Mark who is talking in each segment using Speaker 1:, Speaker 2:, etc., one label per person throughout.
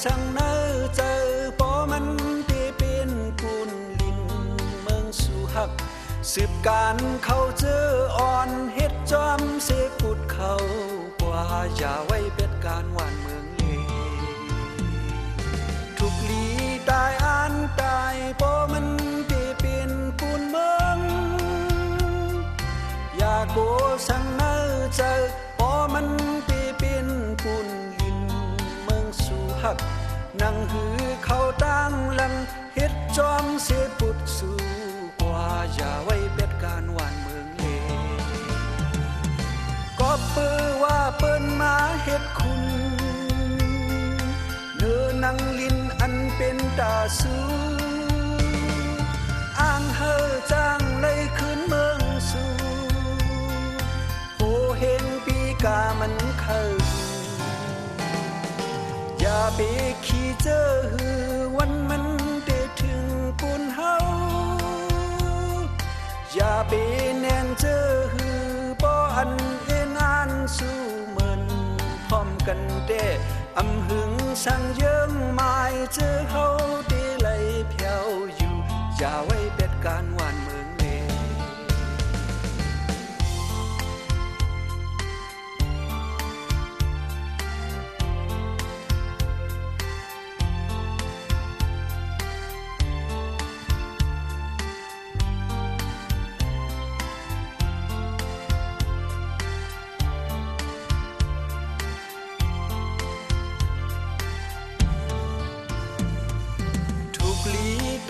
Speaker 1: สังเนอเจอปอมันที่เป็นกุนลินเมืองสู่หักสืบการเขาเจออ่อนเฮ็ดจอมเสพุดเขากว่าอย่าไว้เป็ดการหวานเมืองเลทุกลีตายอ่านตายปอมันที่เป็นกุนเมืองอย่าโกสังเนอเจอปอมันที่เป็นกุนลินเมืองสู่หักนั่งหือเขาตั้งลังเฮ็ดจอมเสพุดสู่กว่าอย่าไว้เป็ดการหวานเมืองเลก็เปื้อว่าเปิ้นมาเฮ็ดคุณเนื้อนังลินอันเป็นตาสูอ้างเฮอจ้างเลยคืนเมืองสู่โหเห็นปีกามันเข้าอย่าไปขี้เจอหือวันมันได้ถึงกุนเฮาอย่าไปแนงเจอหือบ่อันเอ็นอ่านสู้เหมือนพร้อมกันเด้อำหึงสั่งเยิ้มหมายเจอเฮาได้ไหลเพียวอยู่อย่าไว้เป็ดการหวานเมืองเล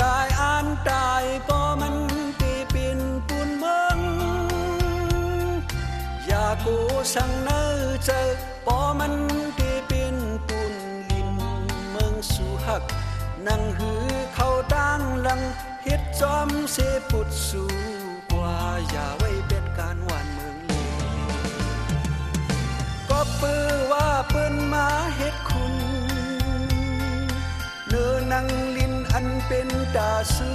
Speaker 1: ตายอ่านตายปอมันที่เป็นปุนเมืองอย่ากูสั่งเนอเจอปอมันที่เป็นปุนลินเมืองสู่หักนั่งหือเขาตั้งลังเฮ็ดจอมเสพุดสู่กว่าอย่าไว้เป็ดการหวานเมืองเลก็เปื้อว่าเปิ้นมาเฮ็ดคุณเนื้อนังลินอันเป็นตาสู